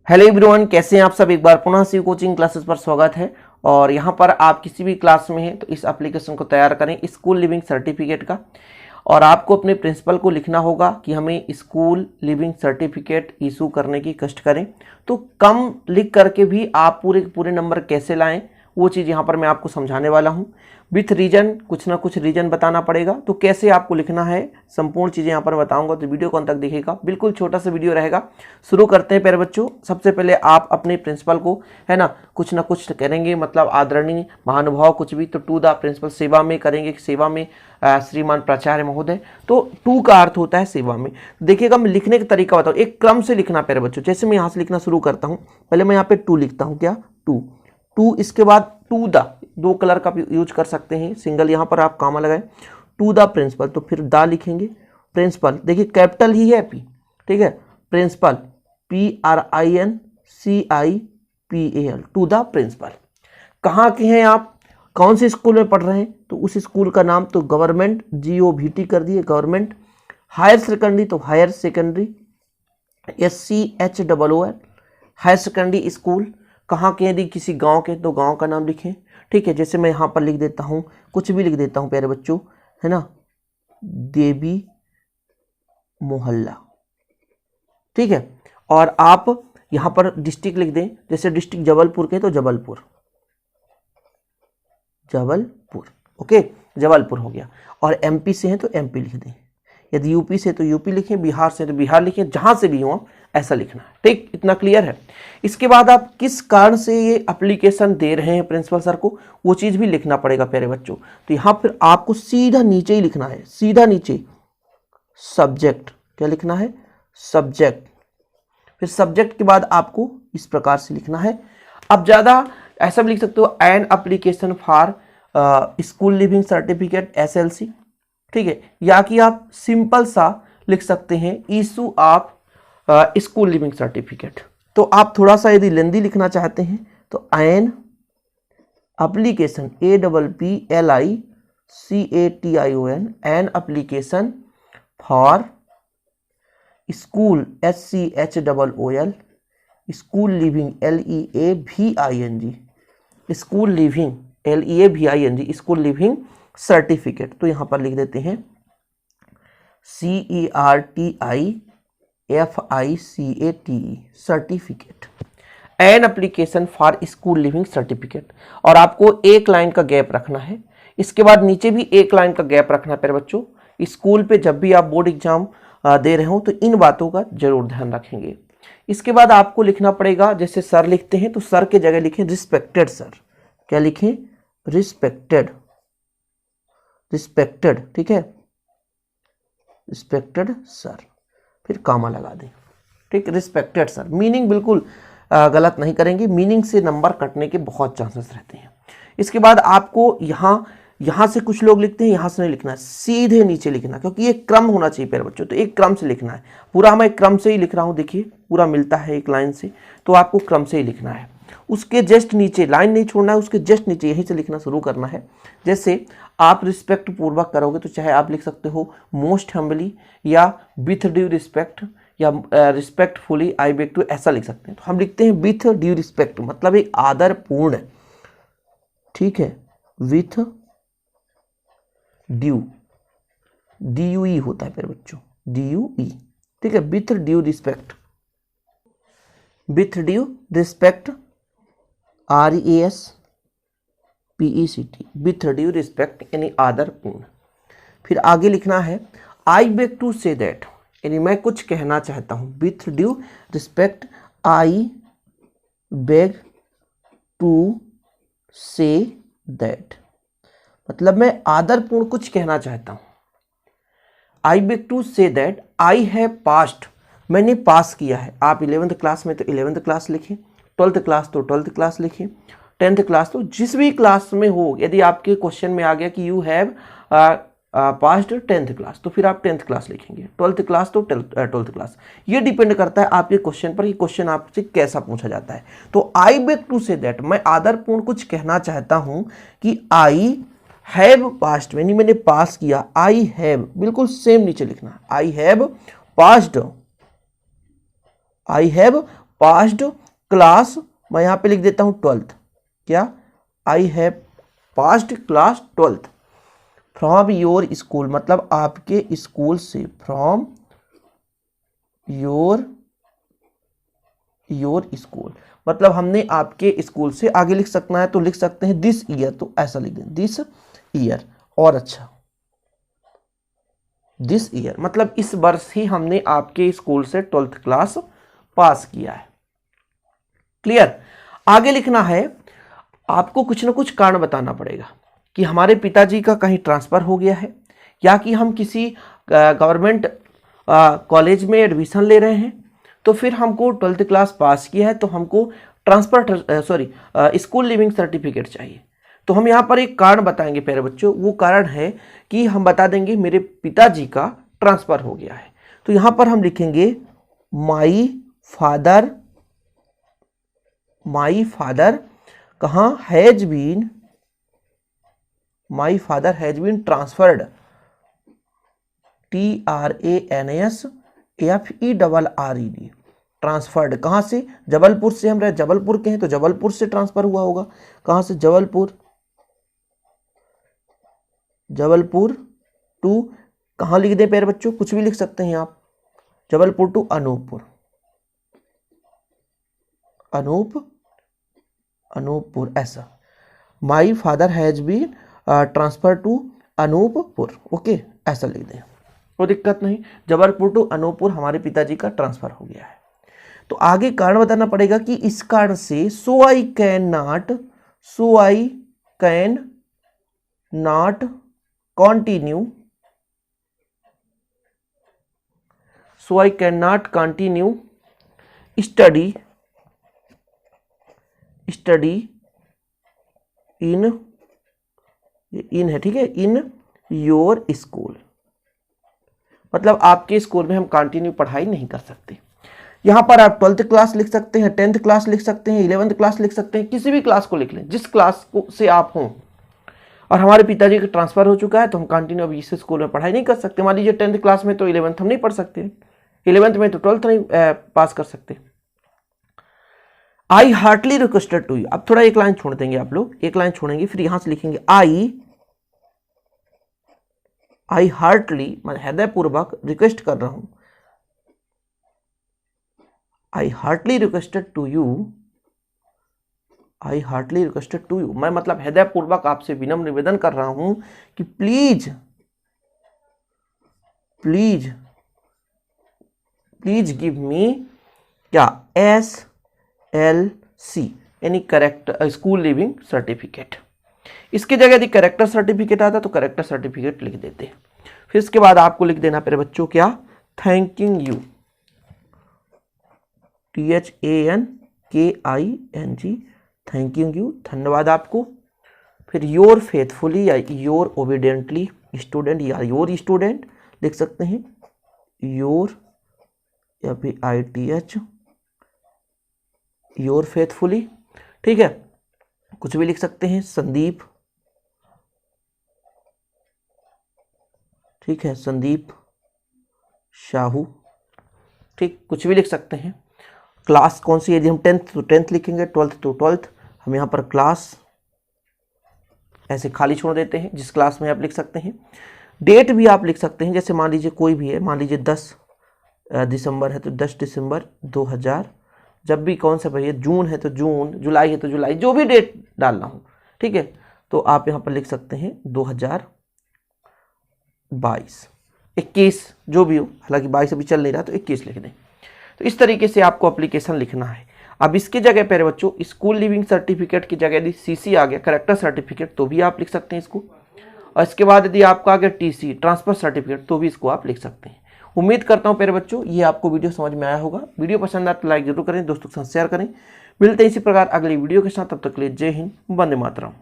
Hello everyone, कैसे हैं आप सब। एक बार पुनः शिव कोचिंग क्लासेस पर स्वागत है। और यहाँ पर आप किसी भी क्लास में हैं तो इस एप्लीकेशन को तैयार करें स्कूल लिविंग सर्टिफिकेट का। और आपको अपने प्रिंसिपल को लिखना होगा कि हमें स्कूल लिविंग सर्टिफिकेट इशू करने की कष्ट करें। तो कम लिख करके भी आप पूरे नंबर कैसे लाएं वो चीज़ यहाँ पर मैं आपको समझाने वाला हूँ। विथ रीजन, कुछ ना कुछ रीजन बताना पड़ेगा। तो कैसे आपको लिखना है संपूर्ण चीज़ें यहाँ पर बताऊंगा, तो वीडियो को अंत तक देखिएगा। बिल्कुल छोटा सा वीडियो रहेगा। शुरू करते हैं प्यारे बच्चों। सबसे पहले आप अपने प्रिंसिपल को है ना कुछ ना कुछ करेंगे, मतलब आदरणीय, महानुभाव, कुछ भी। तो टू द प्रिंसिपल, सेवा में करेंगे, सेवा में श्रीमान प्राचार्य महोदय। तो टू का अर्थ होता है सेवा में। देखिएगा मैं लिखने का तरीका बताऊँ, एक क्रम से लिखना प्यारे बच्चों। जैसे मैं यहाँ से लिखना शुरू करता हूँ, पहले मैं यहाँ पे टू लिखता हूँ, क्या टू, इसके बाद टू द, दो कलर का यूज कर सकते हैं, सिंगल यहाँ पर आप कामा लगाएं। टू द प्रिंसिपल, तो फिर द लिखेंगे। प्रिंसिपल देखिए कैपिटल ही है पी, ठीक है। Principal PRINCIPAL, to the principal. कहाँ के हैं आप, कौन से स्कूल में पढ़ रहे हैं, तो उस स्कूल का नाम तो गवर्नमेंट GOVT कर दिए, गवर्नमेंट। हायर सेकेंडरी तो higher secondary SCHOOL, higher secondary school. कहाँ के, यदि किसी गांव के तो गांव का नाम लिखें, ठीक है। जैसे मैं यहाँ पर लिख देता हूँ, कुछ भी लिख देता हूँ प्यारे बच्चों, है ना, देवी मोहल्ला, ठीक है। और आप यहाँ पर डिस्ट्रिक्ट लिख दें, जैसे डिस्ट्रिक्ट जबलपुर के तो जबलपुर, ओके, जबलपुर हो गया। और MP से हैं तो MP लिख दें, यदि UP से तो UP लिखें, बिहार से तो बिहार लिखें, जहां से भी हो ऐसा लिखना है, ठीक। इतना क्लियर है। इसके बाद आप किस कारण से ये एप्लीकेशन दे रहे हैं प्रिंसिपल सर को, वो चीज़ भी लिखना पड़ेगा प्यारे बच्चों। तो यहाँ फिर आपको सीधा नीचे ही लिखना है, सीधा नीचे सब्जेक्ट, क्या लिखना है, सब्जेक्ट। फिर सब्जेक्ट के बाद आपको इस प्रकार से लिखना है। अब ज़्यादा ऐसा भी लिख सकते हो, an application for school leaving certificate SLC, ठीक है। या कि आप सिंपल सा लिख सकते हैं, issue of school leaving certificate. तो आप थोड़ा सा यदि लेंदी लिखना चाहते हैं तो an application APPLICATION, an application for school SCHOOL, school living LEAVING, school living LEAVING, school leaving certificate. तो यहां पर लिख देते हैं CERTIFICATE, certificate, an application for school leaving certificate. और आपको एक लाइन का गैप रखना है। इसके बाद नीचे भी एक लाइन का गैप रखना है प्यारे बच्चों। स्कूल पे जब भी आप बोर्ड एग्जाम दे रहे हो तो इन बातों का जरूर ध्यान रखेंगे। इसके बाद आपको लिखना पड़ेगा, जैसे सर लिखते हैं तो सर के जगह लिखें रिस्पेक्टेड सर, क्या लिखें, रिस्पेक्टेड, ठीक है, रिस्पेक्टेड सर, फिर कामा लगा दें, ठीक। रिस्पेक्टेड सर, मीनिंग बिल्कुल गलत नहीं करेंगे, मीनिंग से नंबर कटने के बहुत चांसेस रहते हैं। इसके बाद आपको यहाँ से कुछ लोग लिखते हैं, यहाँ से नहीं लिखना है, सीधे नीचे लिखना, क्योंकि ये क्रम होना चाहिए प्यारे बच्चों। तो एक क्रम से लिखना है, पूरा मैं क्रम से ही लिख रहा हूँ, देखिए पूरा मिलता है एक लाइन से, तो आपको क्रम से ही लिखना है। उसके जस्ट नीचे लाइन नहीं छोड़ना है, उसके जस्ट नीचे यहीं से लिखना शुरू करना है। जैसे आप रिस्पेक्ट पूर्वक करोगे तो चाहे आप लिख सकते हो मोस्ट हम्बली, या विथ ड्यू रिस्पेक्ट, या रिस्पेक्टफुली आई बेग टू, ऐसा लिख सकते हैं। तो हम लिखते हैं विथ ड्यू रिस्पेक्ट, मतलब एक आदर पूर्ण, ठीक है, विथ ड्यू, DUE होता है मेरे बच्चों, DUE, ठीक है, with due respect, with due respect, RESPECT, with due respect यानी आदर पूर्ण। फिर आगे लिखना है I beg to say that, यानी मैं कुछ कहना चाहता हूं, with due respect I beg to say that, मतलब मैं आदरपूर्ण कुछ कहना चाहता हूं। I beg to say that I have passed, मैंने पास किया है। आप 11th क्लास में तो 11th क्लास लिखें, 12th क्लास तो 12th क्लास लिखें, 10th क्लास तो जिस भी क्लास में हो। यदि आपके क्वेश्चन में आ गया कि you have passed 10th class, तो फिर आप 10th क्लास लिखेंगे, 12th क्लास तो 12th क्लास। ये डिपेंड करता है आपके क्वेश्चन पर कि क्वेश्चन आपसे कैसा पूछा जाता है। तो I beg to say that, मैं आदरपूर्ण कुछ कहना चाहता हूं कि आई हैव पास्ड, यानी मैंने पास किया। आई हैव बिल्कुल सेम नीचे लिखना, आई have passed, I have passed class, मैं यहाँ पे लिख देता हूँ 12th, क्या, आई have passed class 12th from your school, मतलब आपके स्कूल से, फ्रॉम योर स्कूल, मतलब हमने आपके स्कूल से। आगे लिख सकना है तो लिख सकते हैं दिस ईयर, तो ऐसा लिख दें दिस ईयर, और अच्छा दिस ईयर मतलब इस वर्ष ही हमने आपके स्कूल से 12th क्लास पास किया है। क्लियर। आगे लिखना है, आपको कुछ ना कुछ कारण बताना पड़ेगा कि हमारे पिताजी का कहीं ट्रांसफर हो गया है, या कि हम किसी गवर्नमेंट कॉलेज में एडमिशन ले रहे हैं, तो फिर हमको 12th क्लास पास किया है तो हमको स्कूल लिविंग सर्टिफिकेट चाहिए। तो हम यहाँ पर एक कारण बताएंगे प्यारे बच्चों, वो कारण है कि हम बता देंगे मेरे पिताजी का ट्रांसफर हो गया है। तो यहाँ पर हम लिखेंगे माई फादर कहाँ has been, my father has been transferred, TRANSFERRED, transferred कहाँ से, जबलपुर से, हम रहे जबलपुर के हैं तो जबलपुर से ट्रांसफर हुआ होगा। कहाँ से, जबलपुर टू, कहाँ लिख दें प्यारे बच्चों, कुछ भी लिख सकते हैं आप, जबलपुर टू अनूपपुर ऐसा। My father has been transfer to Anuppur, okay ऐसा लिख दें, कोई दिक्कत नहीं। जबलपुर टू अनूपपुर हमारे पिताजी का ट्रांसफर हो गया है। तो आगे कारण बताना पड़ेगा कि इस कारण से so I can not continue study in है, ठीक है, इन योर स्कूल, मतलब आपके स्कूल में हम कंटिन्यू पढ़ाई नहीं कर सकते। यहां पर आप 12th क्लास लिख सकते हैं, 10th क्लास लिख सकते हैं, 11th क्लास लिख सकते हैं, किसी भी क्लास को लिख लें, जिस क्लास को से आप हों। और हमारे पिताजी का ट्रांसफर हो चुका है तो हम कंटिन्यू अभी इस स्कूल में पढ़ाई नहीं कर सकते। मान लीजिए 10th क्लास में तो 11th हम नहीं पढ़ सकते, 11th में तो 12th नहीं पास कर सकते। आई हार्टली रिक्वेस्टेड टू यू, अब थोड़ा एक लाइन छोड़ देंगे आप लोग, एक लाइन छोड़ेंगे, फिर यहां से लिखेंगे आई हार्टली, मैं हृदयपूर्वक रिक्वेस्ट कर रहा हूं, आई हार्टली रिक्वेस्टेड टू यू, मैं मतलब हृदयपूर्वक आपसे विनम्र निवेदन कर रहा हूं कि प्लीज गिव मी क्या, SLC यानी करेक्टर स्कूल लिविंग सर्टिफिकेट। इसकी जगह यदि करेक्टर सर्टिफिकेट आता तो करेक्टर सर्टिफिकेट लिख देते। फिर इसके बाद आपको लिख देना मेरे बच्चों क्या, thanking you, THANKING, thanking you, धन्यवाद आपको। फिर योर फेथफुली या योर ओबीडियंटली स्टूडेंट या योर स्टूडेंट लिख सकते हैं, योर या फिर ITH, योर फेथफुली, ठीक है, कुछ भी लिख सकते हैं, संदीप, ठीक है, संदीप शाहू, ठीक, कुछ भी लिख सकते हैं। क्लास कौन सी, यदि हम 10th तो 10th लिखेंगे, 12th तो 12th, हम यहाँ पर क्लास ऐसे खाली छोड़ देते हैं, जिस क्लास में आप लिख सकते हैं। डेट भी आप लिख सकते हैं, जैसे मान लीजिए कोई भी है, मान लीजिए 10 दिसंबर है तो 10 दिसंबर 2000, जब भी कौन सा भैया, जून है तो जून, जुलाई है तो जुलाई, जो भी डेट डालना हो, ठीक है, तो आप यहाँ पर लिख सकते हैं 2022, 21 जो भी हो, हालांकि 22 अभी चल नहीं रहा तो 21 लिख दें। तो इस तरीके से आपको एप्लीकेशन लिखना है। अब इसके जगह प्यारे बच्चों स्कूल लिविंग सर्टिफिकेट की जगह यदि CC आ गया, करेक्टर सर्टिफिकेट, तो भी आप लिख सकते हैं इसको। और इसके बाद यदि आपका आ गया TC, ट्रांसफर सर्टिफिकेट, तो भी इसको आप लिख सकते हैं। उम्मीद करता हूं प्यारे बच्चों ये आपको वीडियो समझ में आया होगा। वीडियो पसंद आए तो लाइक जरूर करें, दोस्तों के साथ शेयर करें। मिलते हैं इसी प्रकार अगली वीडियो के साथ, तब तक के लिए जय हिंद, वंदे मातरम।